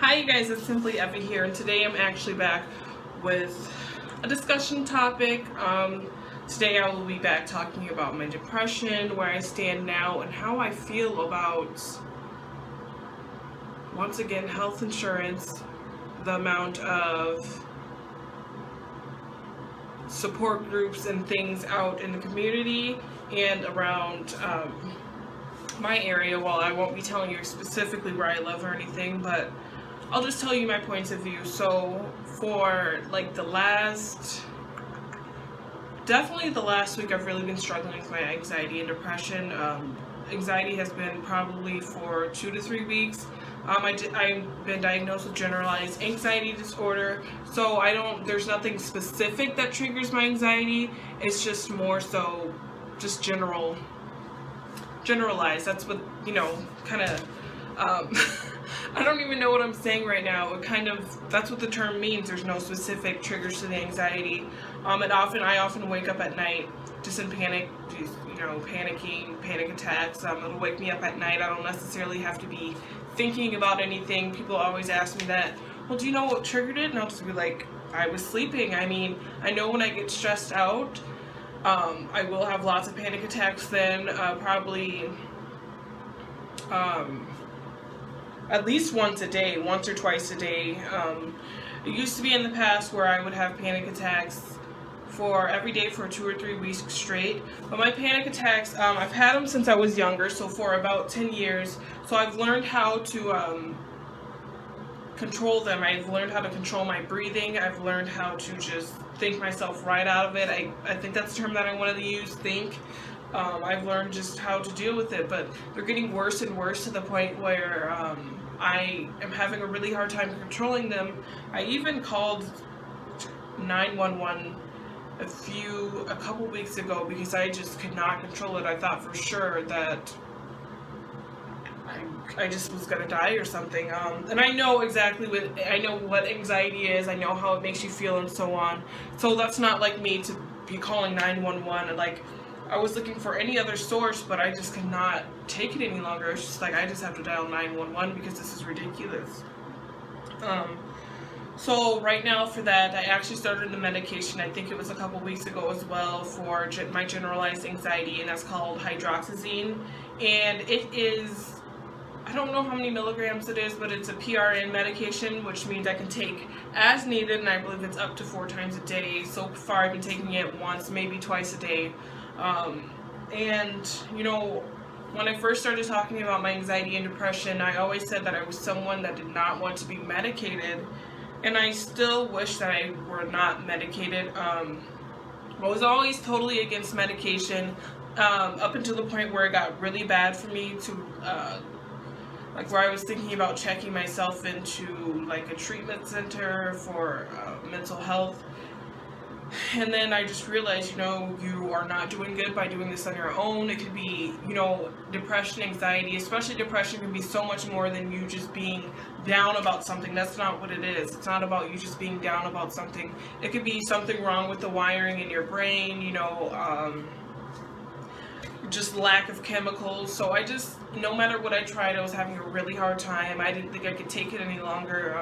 Hi you guys, it's Simply Effie here, and today I'm actually back with a discussion topic. Today I will be back talking about my depression, where I stand now, and how I feel about, once again, health insurance, the amount of support groups and things out in the community and around my area. Well, I won't be telling you specifically where I live or anything, but I'll just tell you my points of view. So for like definitely the last week, I've really been struggling with my anxiety and depression. Anxiety has been probably for 2 to 3 weeks. I've been diagnosed with generalized anxiety disorder, so there's nothing specific that triggers my anxiety. It's just more so just generalized. That's what, kind of, I don't even know what I'm saying right now. That's what the term means. There's no specific triggers to the anxiety. I often wake up at night just in panic, panicking, panic attacks. It'll wake me up at night. I don't necessarily have to be thinking about anything. People always ask me that, well, do you know what triggered it? And I'll just be like, I was sleeping. I mean, I know when I get stressed out, I will have lots of panic attacks then, probably at least once or twice a day. It used to be in the past where I would have panic attacks for every day for 2 or 3 weeks straight. But my panic attacks, I've had them since I was younger, so for about 10 years. So I've learned how to control them. I've learned how to control my breathing. I've learned how to just think myself right out of it. I think that's the term that I wanted to use, think. I've learned just how to deal with it, but they're getting worse and worse to the point where I am having a really hard time controlling them. I even called 911 a couple weeks ago because I just could not control it. I thought for sure that I just was gonna die or something. And I know I know what anxiety is. I know how it makes you feel and so on. So that's not like me to be calling 911 and like, I was looking for any other source, but I just could not take it any longer. It's just like, I just have to dial 911 because this is ridiculous. So right now for that, I actually started the medication, I think it was a couple weeks ago as well, for my generalized anxiety, and that's called hydroxyzine. And it is, I don't know how many milligrams it is, but it's a PRN medication, which means I can take as needed, and I believe it's up to 4 times a day. So far I've been taking it once, maybe twice a day. And when I first started talking about my anxiety and depression, I always said that I was someone that did not want to be medicated, and I still wish that I were not medicated. I was always totally against medication, up until the point where it got really bad for me to, where I was thinking about checking myself into like a treatment center for mental health. And then I just realized, you are not doing good by doing this on your own. It could be, depression, anxiety, especially depression, can be so much more than you just being down about something. That's not what it is. It's not about you just being down about something. It could be something wrong with the wiring in your brain, just lack of chemicals. So no matter what I tried, I was having a really hard time. I didn't think I could take it any longer.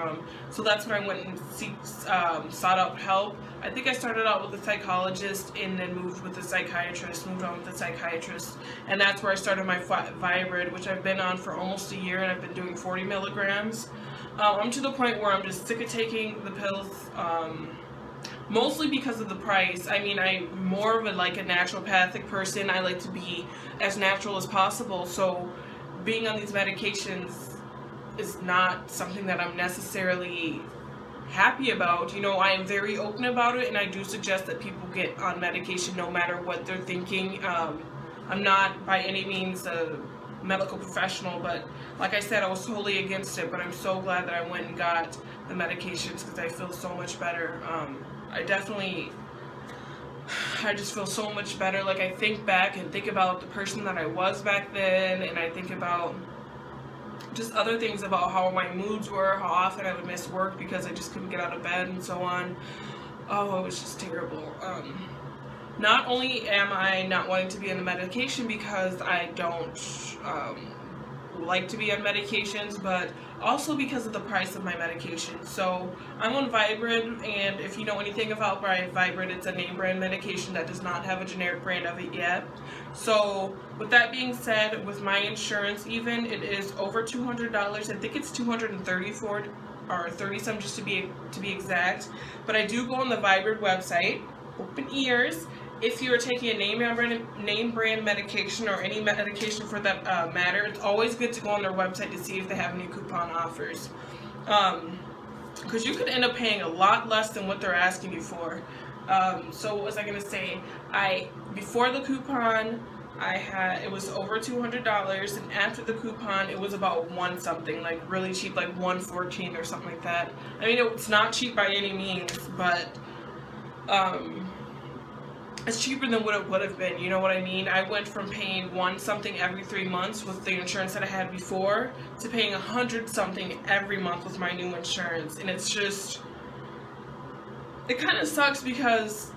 So that's when I went and sought out help. I think I started out with a psychologist and then moved on with a psychiatrist, and that's where I started my Viagra, which I've been on for almost a year, and I've been doing 40 milligrams. I'm to the point where I'm just sick of taking the pills. Mostly because of the price. I mean, I'm more of a naturopathic person. I like to be as natural as possible, so being on these medications is not something that I'm necessarily happy about. I am very open about it, and I do suggest that people get on medication no matter what they're thinking. I'm not by any means a medical professional, but like I said, I was totally against it, but I'm so glad that I went and got the medications because I feel so much better. I just feel so much better. Like, I think back and think about the person that I was back then, and I think about just other things about how my moods were, how often I would miss work because I just couldn't get out of bed and so on. Oh, it was just terrible. Not only am I not wanting to be on the medication because I don't like to be on medications, but also because of the price of my medication. So I'm on Viibryd, and if you know anything about Viibryd, it's a name brand medication that does not have a generic brand of it yet. So with that being said, with my insurance even, it is over $200. I think it's $234 or 30 some just to be exact. But I do go on the Viibryd website, open ears. If you're taking a name brand medication or any medication for that matter, it's always good to go on their website to see if they have any coupon offers. Because you could end up paying a lot less than what they're asking you for. So what was I going to say? Before the coupon, it was over $200, and after the coupon, it was about one something, like really cheap, like $114 or something like that. I mean, it's not cheap by any means, but it's cheaper than what it would have been, you know what I mean? I went from paying $1 something every 3 months with the insurance that I had before to paying $100 something every month with my new insurance. And it's just, it kind of sucks because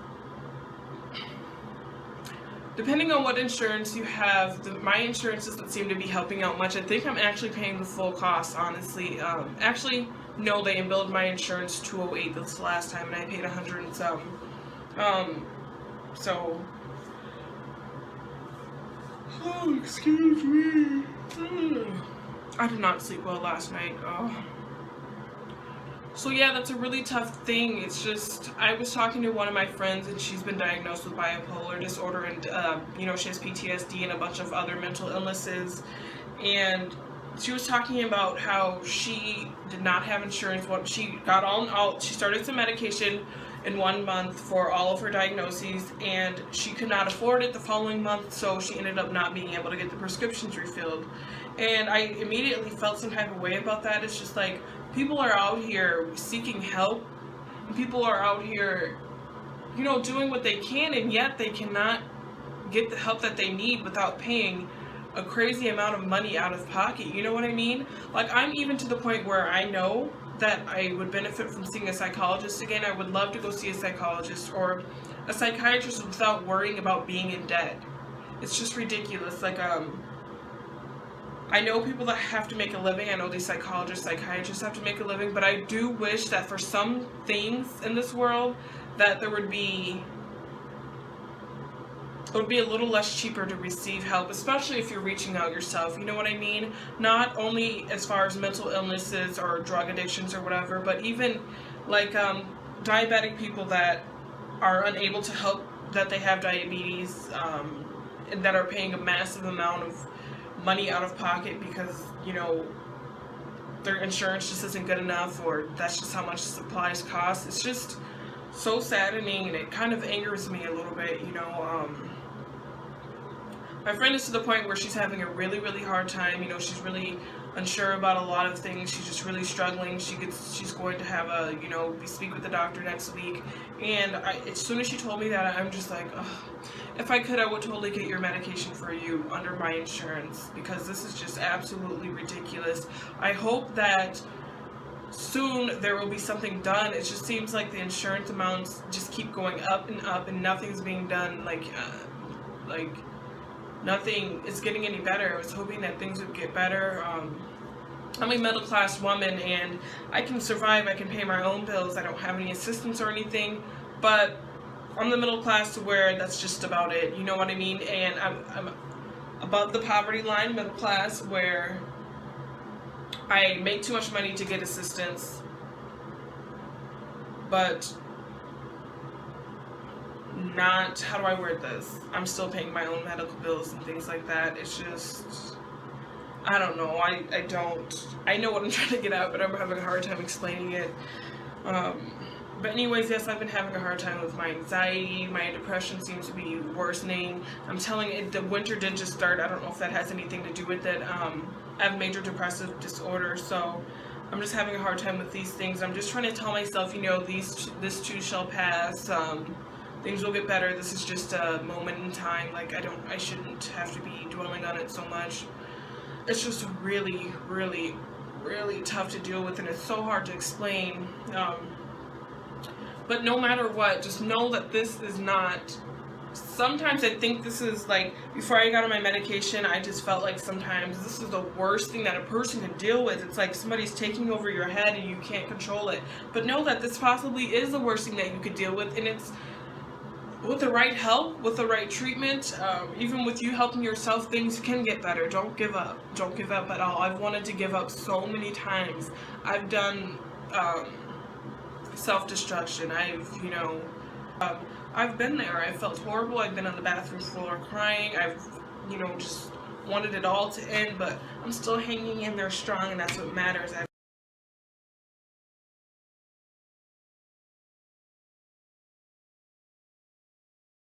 depending on what insurance you have, my insurance doesn't seem to be helping out much. I think I'm actually paying the full cost, honestly. Actually, no, they billed my insurance $208 this last time, and I paid $100 and some. So, oh, excuse me. I did not sleep well last night. Oh. So yeah, that's a really tough thing. It's just, I was talking to one of my friends, and she's been diagnosed with bipolar disorder, and she has PTSD and a bunch of other mental illnesses. And she was talking about how she did not have insurance. She got she started some medication in 1 month for all of her diagnoses, and she could not afford it the following month, so she ended up not being able to get the prescriptions refilled. And I immediately felt some type of way about that. It's just like, people are out here seeking help, and people are out here, doing what they can, and yet they cannot get the help that they need without paying a crazy amount of money out of pocket. You know what I mean? Like, I'm even to the point where I know that I would benefit from seeing a psychologist again. I would love to go see a psychologist or a psychiatrist without worrying about being in debt. It's just ridiculous. Like, I know people that have to make a living. I know these psychiatrists have to make a living, but I do wish that for some things in this world that it would be a little less cheaper to receive help, especially if you're reaching out yourself, you know what I mean? Not only as far as mental illnesses or drug addictions or whatever, but even like diabetic people that are unable to help, that they have diabetes, and that are paying a massive amount of money out of pocket because, their insurance just isn't good enough, or that's just how much supplies cost. It's just so saddening, and it kind of angers me a little bit, My friend is to the point where she's having a really, really hard time. She's really unsure about a lot of things. She's just really struggling. She's going to have we speak with the doctor next week. And as soon as she told me that, I'm just like, ugh. If I could, I would totally get your medication for you under my insurance, because this is just absolutely ridiculous. I hope that soon there will be something done. It just seems like the insurance amounts just keep going up, and nothing's being done. Like nothing is getting any better. I was hoping that things would get better. I'm a middle class woman, and I can survive. I can pay my own bills. I don't have any assistance or anything, but I'm the middle class to where that's just about it. You know what I mean? And I'm above the poverty line, middle class, where I make too much money to get assistance, but not, how do I word this? I'm still paying my own medical bills and things like that. It's just, I don't know. I know what I'm trying to get at, but I'm having a hard time explaining it. But anyways, yes, I've been having a hard time with my anxiety. My depression seems to be worsening. I'm telling you, the winter did just start. I don't know if that has anything to do with it. I have major depressive disorder, so I'm just having a hard time with these things. I'm just trying to tell myself, this too shall pass. Things will get better. This is just a moment in time. Like, I shouldn't have to be dwelling on it so much. It's just really, really, really tough to deal with, and it's so hard to explain. But no matter what, just know that this is not sometimes I think this is like, before I got on my medication, I just felt like sometimes this is the worst thing that a person can deal with. It's like somebody's taking over your head and you can't control it. But know that this possibly is the worst thing that you could deal with, and it's with the right help, with the right treatment, even with you helping yourself, things can get better. Don't give up. Don't give up at all. I've wanted to give up so many times. I've done self-destruction. I've been there. I felt horrible. I've been on the bathroom floor crying. I've, just wanted it all to end, but I'm still hanging in there strong, and that's what matters.